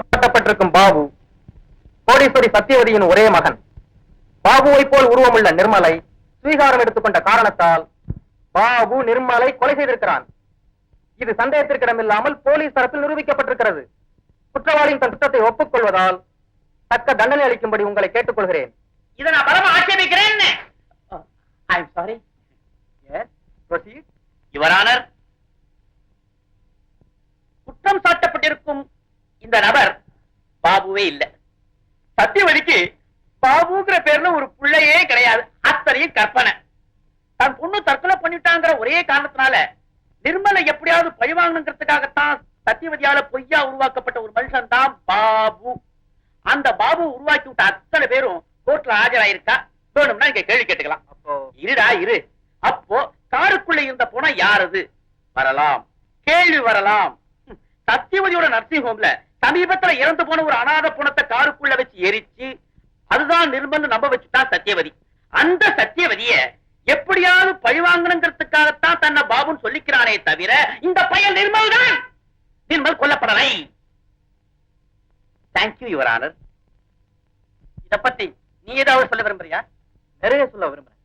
காட்டப்பட்டிருக்கும் பாபு கோடீஸ்வரி சத்தியவதியின் ஒரே மகன். பாபுவை போல் உருவமுள்ள நிர்மலை ஸ்வீகாரம் எடுத்துக்கொண்ட காரணத்தால் பாபு நிர்மலை கொலை செய்திருக்கிறான். இது சந்தேகத்திற்கிடமில்லாமல் போலீஸ் தரப்பில் நிரூபிக்கப்பட்டிருக்கிறது. குற்றவாளியின் தன் குற்றத்தை ஒப்புக்கொள்வதால் தக்க தண்டனை அளிக்கும்படி உங்களை கேட்டுக்கொள்கிறேன். இதை நான் பலமா ஆட்சேபிக்கிறேன். சாரி யுவர் ஆனர், குற்றம் சாட்டப்பட்டிருக்கும் இந்த நபர் பாபுவே இல்ல. சத்தியவதிக்கு பாபுங்கிற பேர்ல ஒரு பிள்ளையே கிடையாது. அத்தனையும் கற்பனை. தன் பொண்ணு தற்கொலை பண்ணிட்டாங்கிற ஒரே காரணத்தினால நிர்மலை எப்படியாவது பழிவாங்கணுங்கிறதுக்காகத்தான் சத்தியவதியால பொய்யா உருவாக்கப்பட்ட ஒரு மனுஷன் தான் பாபு. அந்த பாபு உருவாக்கி விட்ட அத்தனை பேரும் கோர்ட்ல ஆஜராயிருக்கா? வேணும்னா இங்க கேள்வி கேட்டுக்கலாம். அப்போ இருடா இரு. அப்போ காருக்குள்ள இருந்த பணம் யாரது? வரலாம், கேள்வி வரலாம். சத்தியவதியோட நர்சிங் ஹோம்ல சமீபத்துல இறந்து போன ஒரு அநாத பணத்தை காருக்குள்ள வச்சு எரிச்சு அதுதான் நிர்மல் நம்ப வச்சுட்டான் சத்தியவதி. அந்த சத்தியவதிய எப்படியாவது பழிவாங்கணுங்கிறதுக்காகத்தான் தன்னை பாபுன்னு சொல்லிக்கிறானே தவிர இந்த பையன் நிர்மல் தான். நிர்மல் கொல்லப்படலை. Thank you your honour. இத பத்தி நீ ஏதாவது சொல்ல விரும்புறியா? நிறைய சொல்ல விரும்புறேன்.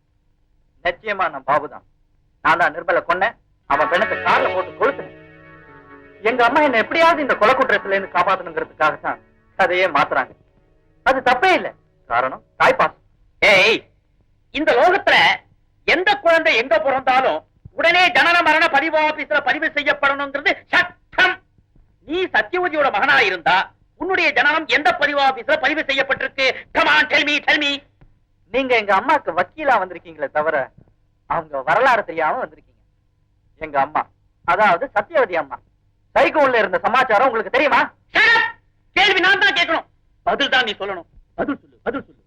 நிச்சயமா நான் பாபுதான். நான் தான் நிர்மலை கொன்னேன். அவன் பெண்ணத்தை கார்ல போட்டு கொளுத்துனேன். எங்க அம்மா என்ன எப்படியாவது இந்த கொலை குற்றத்துல இருந்து காப்பாத்தணுங்கிறதுக்காகத்தான் கதையே மாத்துறாங்க. அது தப்பே இல்லை. காரணம் தாய்ப்பாசம். ஏய், இந்த லோகத்துல எந்த குழந்தை எங்க பிறந்தாலும் உடனே ஜனன மரண பதிவு ஆபீஸ்ல பதிவு செய்யப்படணுங்கிறது சட்டம். நீ சத்தியவதியோட மகனா இருந்தா உன்னுடைய ஜனனம் எந்த பதிவு ஆபீஸ்ல பதிவு செய்யப்பட்டிருக்கு? Come on tell me. நீங்க எங்க அம்மாக்கு வக்கீலா வந்திருக்கீங்களே தவிர அவங்க வரலாறு தெரியாம வந்திருக்கீங்க. எங்க அம்மா, அதாவது சத்தியவதி அம்மா சைக்கோன்ல இருந்த சமாச்சாரம் உங்களுக்கு தெரியுமா? கேள்வி நான் தான் கேட்கணும், பதில் தான் நீ சொல்லணும். பதில் சொல்லு.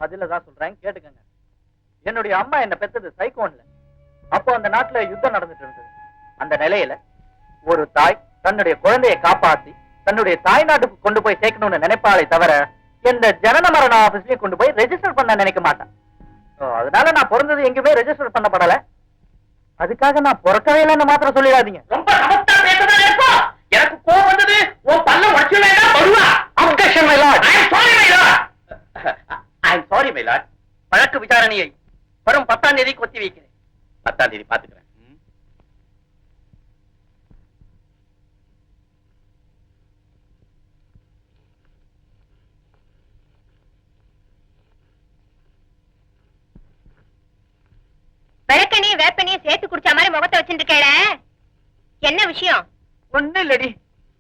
பதில தான் சொல்றேன், கேட்டுக்கங்க. என்னுடைய அம்மா என்ன பெத்தது சைக்கோன்ல. அப்போ அந்த நாட்டுல யுத்தம் நடந்துட்டு இருந்தது. அந்த நிலையில ஒரு தாய் தன்னுடைய குழந்தையை காப்பாத்தி தன்னுடைய தாய் நாட்டுக்கு கொண்டு போய் சேர்க்கணும்னு நினைப்பாளே தவிர எந்த ஜனன மரண ஆபீஸ்லயும் கொண்டு போய் ரெஜிஸ்டர் பண்ண நினைக்க மாட்டேன். அதனால நான் பிறந்தது எங்குமே ரெஜிஸ்டர் பண்ணப்படல. அதுக்காக நான் பிறக்கவே இல்லைன்னு மாத்திரம் சொல்லிடாதீங்க. ரொம்ப சமத்தா பேசுறதா இருக்கும். எனக்கு கோவம் வந்தது. உன் பல்ல உடைச்சு வேண்டாம் வருவா. Objection, my lord. I am sorry, my lord. வழக்கு விசாரணையை வரும் 10ஆம் தேதிக்கு ஒத்தி வைக்கிறேன். 10ஆம் தேதி பாத்துக்கிறேன். விளக்கணியும் வேப்பனையும் சேர்த்து குடிச்ச மாதிரி முகத்தை வச்சுருக்கேள, என்ன விஷயம்? ஒண்ணு இல்லடி.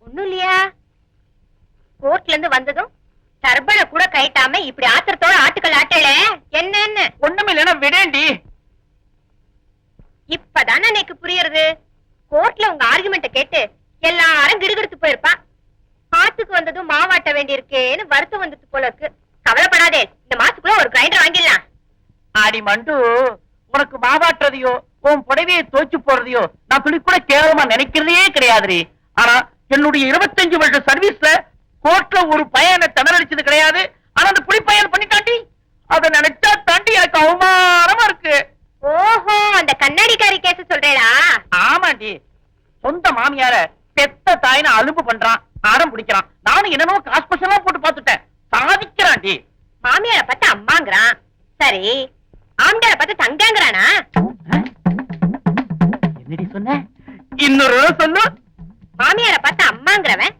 ஒண்ணும் இல்லையா? கோர்ட்ல இருந்து வந்ததும் தர்பண கூட கைட்டாம இப்படி ஆத்திரத்தோட ஆட்டுக்கள் ஆட்டல என்ன? ஒண்ணுமே இல்லைன்னா விடேண்டி. இப்பதானே எனக்கு புரியுறது. கோர்ட்ல உங்க ஆர்குமெண்ட கேட்டு எல்லாரும் கிடுகிடுத்து போயிருப்பான். ஆத்துக்கு வந்ததும் மாவாட்ட வேண்டி இருக்கேன்னு வருத்தம் வந்துட்டு போல இருக்கு. கவலைப்படாதே, இந்த மாசத்துக்குள்ள ஒரு கிரைண்டர் வாங்கிடலாம். ஆடி மண்டு, உனக்கு மாவாட்டுறதையோ உன் புடவையை தோச்சு போறதையோ நான் துளி கூட கேவலமா நினைக்கிறதே கிடையாது. ஆனா என்னுடைய 25 வருஷ சர்வீஸ்ல கோர்ட்ல ஒரு பையனை திணறடிச்சது கிடையாது. ஆனா அந்த புலி பையன் பண்ணிட்டாண்டி. அதை நினைச்சா தாண்டி எனக்கு அவமானமா இருக்கு. ஓஹோ, அந்த கண்ணாடிக்காரி கேஸ் சொல்றேடா? ஆமாண்டி. சொந்த மாமியார பெத்த தாயின அலும்பு பண்றான், ஆடம் பிடிக்கிறான். நானும் என்னமோ காஸ்பெஷலா போட்டு பாத்துட்டேன். சாதிக்கிறான்டி. மாமியார பார்த்து அம்மாங்கிறான். சரி, ஆம்டார பார்த்து தங்கங்கிறானா? என்னடி சொன்ன? இன்னொரு சொல்லு. மாமியார பார்த்து அம்மாங்கிறவன்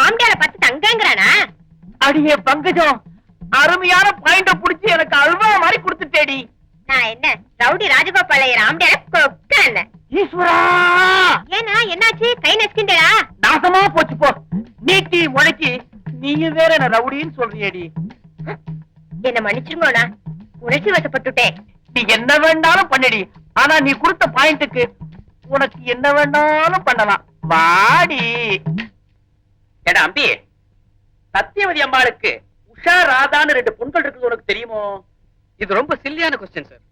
ஆம்டார பார்த்து தங்கங்கிறானா? அடியே பங்கஜம், அருமையான பாயிண்ட புடிச்சு எனக்கு அல்வா மாதிரி கொடுத்துட்டேடி. நான் என்ன ரவுடி ராஜகோபாலையர் ஆம்டார கொக்கான? ஈஸ்வரா, ஏனா என்னாச்சு? கை நசுக்கிண்டா? நாசமா போச்சு போ. நீட்டி முளைக்கு நீங்க வேற என்ன ரவுடின்னு சொல்றியேடி. என்ன மன்னிச்சிருங்கோண்ணா, உணர்ச்சி வசப்பட்டுட்டேன். நீ என்ன வேண்டாலும் பண்ணடி. ஆனா நீ கொடுத்த பாயிண்ட்டுக்கு உனக்கு என்ன வேண்டாலும் பண்ணலாம். வாடி. ஏடா அம்பி, சத்தியவதி அம்பாளுக்கு உஷா ராதான்னு 2 பொண்கள் இருக்குது, உனக்கு தெரியுமோ? இது ரொம்ப சில்லியான கொஸ்டின் சார்.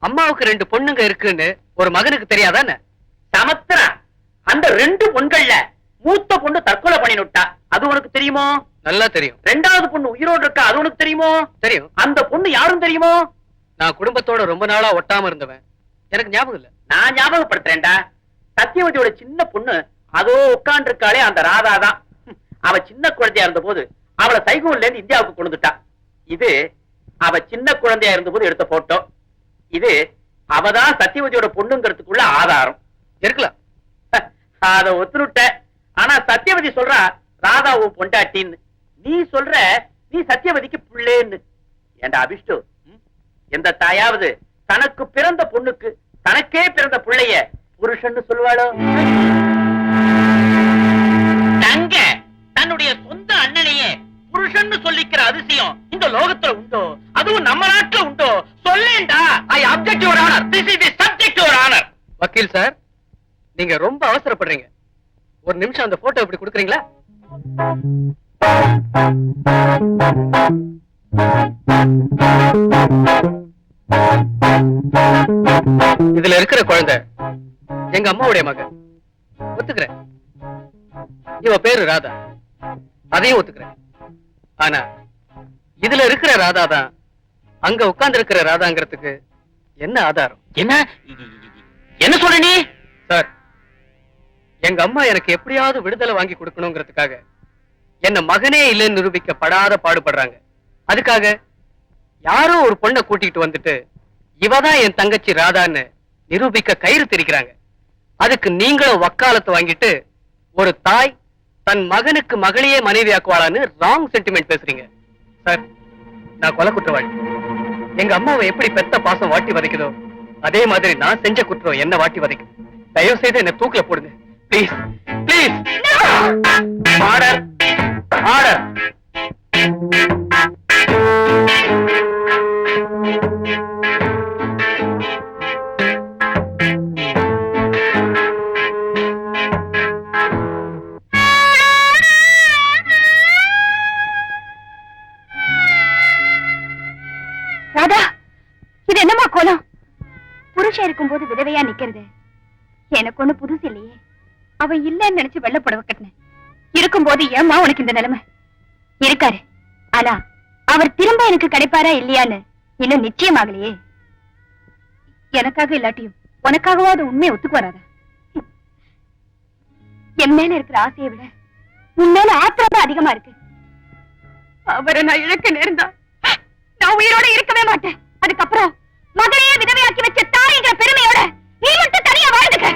அம்மாவுக்கு 2 பொண்ணுங்க இருக்குன்னு ஒரு மகனுக்கு தெரியாதானே? சமத்ரா, அந்த 2 பொண்கள்ல மூத்த பொண்ணு தற்கொலை பண்ணினுட்டா, அது உனக்கு தெரியுமோ? நல்லா தெரியும். 2வது பொண்ணு உயிரோடு இருக்கா, அது உனக்கு தெரியுமோ? தெரியும். அந்த பொண்ணு யாரும் தெரியுமோ? நான் குடும்பத்தோட ரொம்ப நாளா ஒட்டாம இருந்தவன். எனக்கு ஞாபகம் இல்ல. நான் ஞாபகப்படுத்துறேன்டா. சத்தியவதியோட சின்ன பொண்ணு அதோ உட்கார்ந்து இருக்காளே, அந்த ராதா தான். அவ சின்ன குழந்தையா இருந்த போது அவளை சைகூன்ல இருந்து இந்தியாவுக்கு கொண்டு வந்துட்டா. இது அவ சின்ன குழந்தையா இருந்த போது எடுத்த போட்டோ. இது அவதான் சத்தியவதியோட பொண்ணுங்கிறதுக்குள்ள ஆதாரம் இருக்கலாம். அத ஒத்துருட்ட. ஆனா சத்தியவதி சொல்றா ராதா உன் பொண்டாட்டின்னு. நீ சொல்ற நீ சத்தியவதிக்கு பிள்ளைன்னு. ஏண்டா அபிஷ்டு, எந்த தாயாவது தனக்கு பிறந்த பொண்ணுக்கு தனக்கே பிறந்த பிள்ளைய புருஷன்னு சொல்வாளோ? தங்க தன்னுடைய சொந்த அண்ணனையே புருஷன்னு சொல்லிக்கிற அதிசயம் இந்த லோகத்துல உண்டோ? அதுவும் நம்ம நாட்டுல உண்டோ? சொல்லேண்டா. I object your honour. This is the subject your honour. வக்கீல் சார், நீங்க ரொம்ப அவசரப்படுறீங்க. ஒரு நிமிஷம் அந்த போட்டோ இப்படி கொடுக்குறீங்களா? இதுல இருக்கிற குழந்தை எங்க அம்மாவுடைய மகன், ஒத்துக்கிறேன். இவ பேரு ராதா, அதையும் ஒத்துக்கிறேன். ஆனா இதுல இருக்கிற ராதா தான் அங்க உட்கார்ந்து இருக்கிற ராதாங்கிறதுக்கு என்ன ஆதாரம்? என்ன சொல்ற நீ? சார், எங்க அம்மா எனக்கு எப்படியாவது விடுதலை வாங்கி கொடுக்கணுங்கிறதுக்காக என்ன மகனே இல்லைன்னு நிரூபிக்கப்படாத பாடுபடுறாங்க. அதுக்காக யாரோ ஒரு பொண்ணை கூட்டிட்டு வந்துட்டு இவதான் என் தங்கச்சி ராதான்னு நிரூபிக்க கயிறு திரிக்கிறாங்க. அதுக்கு நீங்களும் வக்காலத்து வாங்கிட்டு ஒரு தாய் தன் மகனுக்கு மகளையே மனைவியாக்குவாளான்னு ராங் சென்டிமெண்ட் பேசுறீங்க. சார், நான் கொலை குற்றவாளி. எங்க அம்மாவை எப்படி பெத்த பாசம் வாட்டி வதைக்குதோ அதே மாதிரி நான் செஞ்ச குற்றம் என்ன வாட்டி வதைக்கும். தயவு செய்து என்ன தூக்கில போடுங்க please, please. Order, order. Radha, இது என்னமா கோலம்? புருஷன் இருக்கும்போது விதவையா நிக்கிறது எனக்கு ஒண்ணு புதுசு இல்லையே. அவன் இல்லன்னு நினைச்சு வெள்ள புடவை கட்டினேன். இருக்கும்போது ஏம்மா உனக்கு இந்த நிலைமை? இருக்காரு, ஆனா அவர் திரும்ப எனக்கு கிடைப்பாரா இல்லையான்னு இன்னும் நிச்சயமாகலையே. எனக்காக இல்லாட்டியும் உனக்காகவாது உண்மையை ஒத்துக்கு வராதா? என் மேல இருக்கிற ஆசையை விட உன் மேல ஆத்திரம் அதிகமா இருக்கு. அவரை நான் இழக்க நேர்ந்தா நான் உயிரோட இருக்கவே மாட்டேன். அதுக்கப்புறம் மகளையே விதவையாக்கி வச்ச தாய்ங்கிற பெருமையோட நீ மட்டும் தனியா வாழ்ந்துக்க.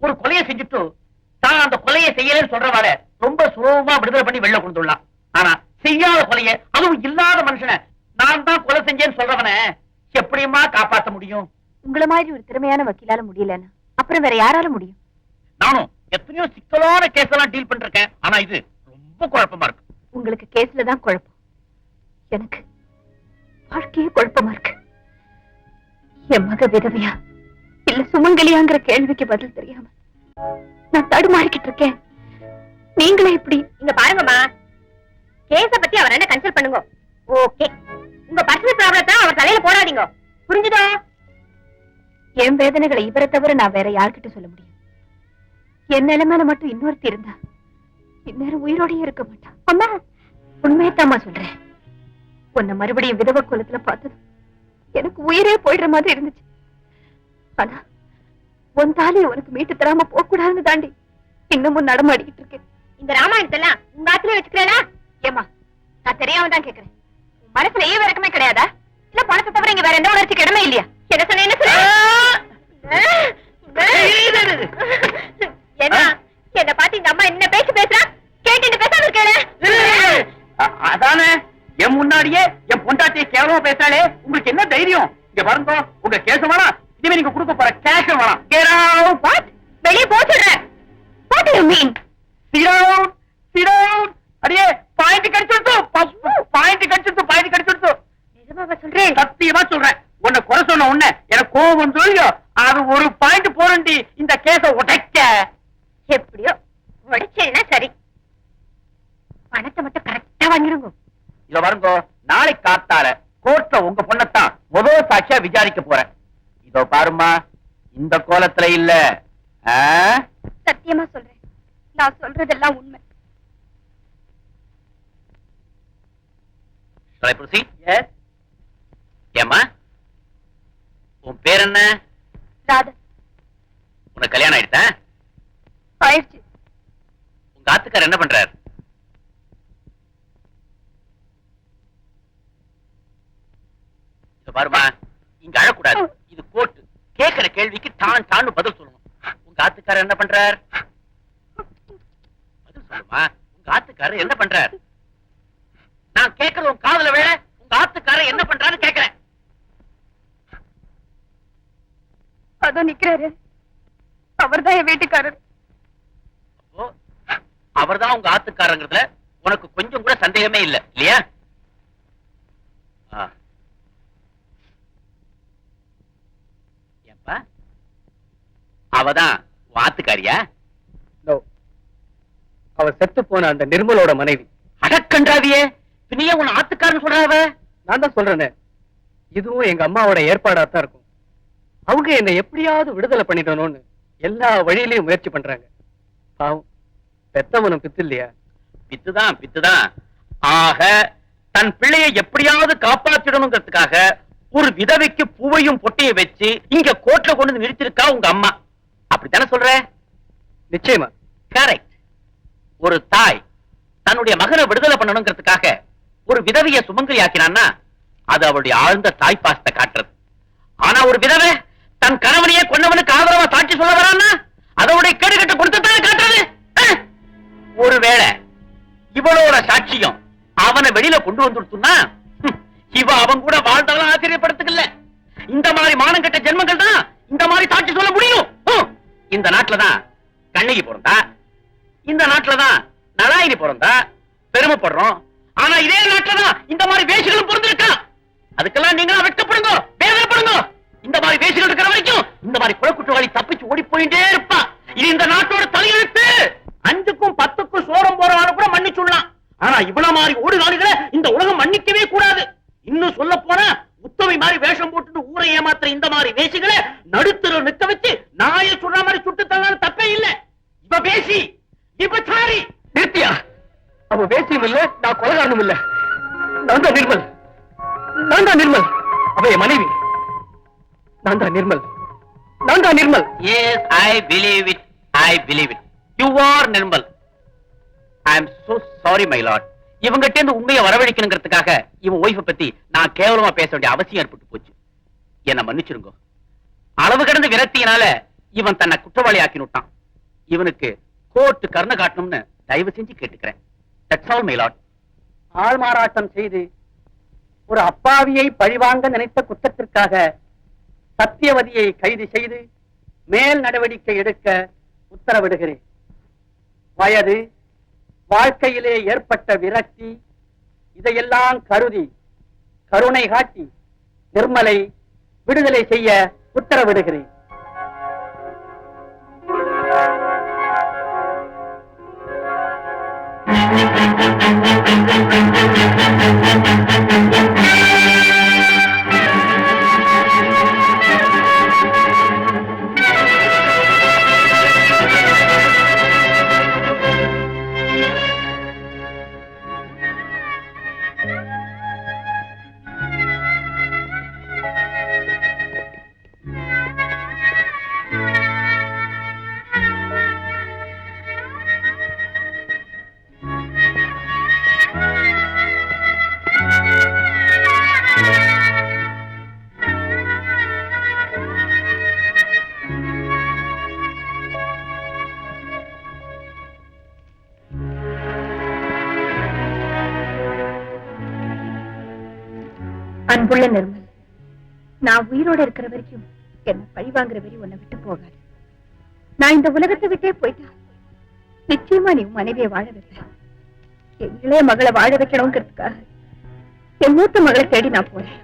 ஒரு கொலையை செஞ்சுட்டு தான் அந்த கொலையை செய்யலன்னு சொல்றவாட ரொம்ப சுலபமா விடுதலை பண்ணி வெளில கொண்டுடலாம். ஆனா செய்யாத கொலையை, அதுவும் இல்லாத மனுஷனை நான் தான் கொலை செஞ்சேன்னு சொல்றவனை எப்படியுமா காப்பாற்ற முடியும்? உங்கள மாதிரி ஒரு திறமையான வக்கீலால முடியலன்னா அப்புறம் வேற யாரால முடியும்? நானும் எத்தனையோ சிக்கலான கேஸ் எல்லாம் டீல் பண்ணிருக்கேன். ஆனா இது ரொம்ப குழப்பமா இருக்கு. உங்களுக்கு கேஸ்ல தான் குழப்பம், எனக்கு வாழ்க்கையே குழப்பமா இருக்கு. என் மக விதவையா இல்ல சுமங்கலியாங்கிற கேள்விக்கு பதில் தெரியாம நான் தடுமாறிக்கிட்டு இருக்கேன். நீங்களே இப்படி இங்க பாருங்கம்மா, கேஸ பத்தி அவர் என்ன கன்சல்ட் பண்ணுங்க. ஓகே, உங்க பர்சனல் ப்ராப்ளத்தை அவர் தலையில போடாதீங்க, புரிஞ்சுதோ? என் வேதனைகளை இவரை தவிர நான் வேற யார்கிட்ட சொல்ல முடியும்? என் நிலைமையில மட்டும் இன்னொருத்தி இருந்தா இந்நேரம் உயிரோடயே இருக்க மாட்டான். அம்மா, உண்மையத்தாமா சொல்றேன். உன்னை மறுபடியும் விதவ குலத்துல பார்த்தது எனக்கு உயிரே போயிடுற மாதிரி இருந்துச்சு. ஆனா உன் தாலியை உனக்கு மீட்டு தராம போக கூடாதுன்னு தாண்டி இன்னமும் நடமாடிக்கிட்டு இருக்கேன். இந்த ராமாயணத்தெல்லாம் உங்க ஆத்துல வச்சுக்கிறேனா? ஏமா, நான் தெரியாம தான் கேக்குறேன். மனசுல ஈவ இறக்கமே கிடையாதா? இல்ல பணத்தை தவிர இங்க வேற எந்த உணர்ச்சிக்கு இடமே இல்லையா? என்ன சொன்ன, என்ன சொன்ன? என்ன பாத்து இந்த அம்மா என்ன பேச்சு பேசுறா? கேட்டு பேசாம இருக்கேன். அதானே என் முன்னாடியே என் பொண்டாட்டியை கேவலமா பேசாலே உங்களுக்கு என்ன தைரியம்? இங்க வருங்க, உங்க கேஸ் வேணாம், இனிமே நீங்க கொடுக்க போற கேஷ் வேணாம். வெளியே போ சொல்றேன். What do you mean? Sit down, sit down. அடியே பாயிண்ட் கடிச்சுடுத்து, பாயிண்ட் கடிச்சுடுத்து, பாயிண்ட் கடிச்சுடுத்து. நிஜமாவா சொல்றேன்? சத்தியமா சொல்றேன். உன்னை குறை சொன்ன உன்னை எனக்கு கோபம் சொல்லியோ, அது ஒரு பாயிண்ட் போறண்டி இந்த கேஸ உடைக்க. எப்படியோ உடைச்சேன்னா சரி, பணத்தை மட்டும் கரெக்டா வாங்கிடுங்க. இத வருங்க, நாளைக்கு காத்தால கோர்ட்ல உங்க பொண்ணத்தான் முதல் சாட்சியா விசாரிக்க போறேன். இதோ பாருமா, இந்த கோலத்துல இல்ல. சத்தியமா சொல்றேன், நான் சொல்றதெல்லாம் உண்மை. Shall I proceed? Yes. ஏம்மா உன் பேர் என்ன? ராதா. உனக்கு கல்யாணம் ஆயிடுச்சா? ஆயிடுச்சு. உங்க ஆத்துக்காரர் என்ன பண்றாரு? பாருமா, இங்க அழக்கூடாது. இது கோர்ட்டு. கேட்கிற கேள்விக்கு தான் தான்னு பதில் சொல்லணும். உங்க ஆத்துக்காரர் என்ன பண்றார்? பதில் சொல்லுமா. உங்க ஆத்துக்காரர் என்ன பண்றார்? நான் கேட்கறது உன் காதுல விழ. உங்க ஆத்துக்காரர் என்ன பண்றாருன்னு கேட்கிறேன். அதோ நிக்கிறாரு, அவர்தான் என் வீட்டுக்காரர். அப்போ அவர்தான் உங்க ஆத்துக்காரங்கிறதுல உனக்கு கொஞ்சம் கூட சந்தேகமே இல்ல இல்லையா? ஏப்பா அவதான் ஆத்துக்காரியா? அவ செத்து போன அந்த நிர்மலோட மனைவி. அடக்கண்டாவியே, பின்னையே உன் ஆத்துக்காரன்னு சொல்றாவ? நான் தான் சொல்றேனே, இதுவும் எங்க அம்மாவோட ஏற்பாடா தான் இருக்கும். அவங்க என்னை எப்படியாவது விடுதலை பண்ணிடணும்னு எல்லா வழியிலையும் முயற்சி பண்றாங்க. பாவம், பெத்தவனும் பித்து இல்லையா? பித்துதான் பித்துதான். ஆக தன் பிள்ளையை எப்படியாவது காப்பாற்றிடணுங்கிறதுக்காக ஒரு விதவைக்கு பூவையும் பொட்டையை வச்சு இங்க கோர்ட்ல கொண்டு வந்து நிறுத்திருக்கா உங்க அம்மா. அப்படித்தானே சொல்ற? நிச்சயமா கரெக்ட். ஒரு தாய் தன்னுடைய மகனை விடுதலை பண்ணணுங்கிறதுக்காக ஒரு விதவையை சுமங்கலி ஆக்கினான்னா அது அவளுடைய ஆழ்ந்த தாய் பாசத்தை காட்டுறது. ஆனா ஒரு விதவை தன் கணவனையே கொண்டவனுக்கு ஆதரவா சாட்சி சொல்ல வரான்னா அதோடைய கேடுகட்ட கொடுத்துத்தானே காட்டுறது. ஒருவேளை இவளோட சாட்சியம் அவனை வெளியில கொண்டு வந்துடுச்சுன்னா இவ அவன் கூட வாழ்ந்தாலும் ஆச்சரியப்படுத்துக்கல. இந்த மாதிரி மானங்கெட்ட ஜென்மங்கள் தான் இந்த மாதிரி சாட்சி சொல்ல முடியும். இந்த நாட்டுலதான் கண்ணகி பிறந்தா, இந்த நாட்டுலதான் நலாயினி பிறந்தா, பெருமைப்படுறோம். ஆனா இதே நாட்டுலதான் இந்த மாதிரி வேஷங்களும் பிறந்திருக்கா. அதுக்கெல்லாம் நீங்க வெட்கப்படுங்க, வேதனைப்படுங்க. இந்த மாதிரி வேஷங்கள் இருக்கிற வரைக்கும் இந்த மாதிரி கொலை குற்றவாளி தப்பிச்சு ஓடி போயிட்டே இருப்பா. இது இந்த நாட்டோட தலையெழுத்து. 5க்கும் 10க்கும் சோரம் போறவான கூட மன்னிச்சுடலாம். ஆனா இவ்வளவு மாதிரி ஓடுகாலிகளை இந்த உலகம் மன்னிக்கவே கூடாது. இன்னும் சொல்ல போனா உத்தமை மாதிரி வேஷம் போட்டுட்டு ஊரை ஏமாத்துற இந்த மாதிரி வேஷங்களை நடுத்தர நிக்க வச்சு நாயை சொல்ற மாதிரி சுட்டு தள்ளாலும் தப்பே இல்ல. இவ பேசி இப்ப சாரி நிறுத்தியா? அவ வேசியும் இல்ல, நான் கொலைகாரனும் இல்ல. நான் தான் நிர்மல், நான் தான் நிர்மல். அவ என் மனைவி. நான் தான் நிர்மல், நான் தான் Nirmal. Yes, I believe it. I believe it. You are Nirmal. I am so sorry, my lord. இவங்கிட்ட இருந்து உண்மையை வரவழைக்கணுங்கிறதுக்காக இவன் ஒய்ஃபை பத்தி நான் கேவலமா பேச வேண்டிய அவசியம் ஏற்பட்டு போச்சு. என்ன மன்னிச்சிருங்க. அளவு கடந்த விரக்தியினால இவன் தன்னை குற்றவாளி ஆக்கினுட்டான். இவனுக்கு கோர்ட்டு கருணை காட்டணும்னு தயவு செஞ்சு கேட்டுக்கிறேன். That's all, my lord. ஆள்மாறாட்டம் செய்து ஒரு அப்பாவியை பழிவாங்க நினைத்த குற்றத்திற்காக சத்தியவதியை கைது செய்து மேல் நடவடிக்கை எடுக்க உத்தரவிடுகிறேன். வயது, வாழ்க்கையிலே ஏற்பட்ட விரக்தி இதையெல்லாம் கருதி கருணை காட்டி நிர்மலை விடுதலை செய்ய உத்தரவிடுகிறேன். அன்புள்ள நிர்மல், நான் உயிரோட இருக்கிற வரைக்கும் என்ன பழி வாங்குற வரை உன்னை விட்டு போகாது. நான் இந்த உலகத்தை விட்டே போயிட்டா நிச்சயமா நீ மனைவியை வாழ வைப்ப. என் இளைய மகளை வாழ வைக்கணுங்கிறதுக்காக என் மூத்த மகளை தேடி நான் போறேன்.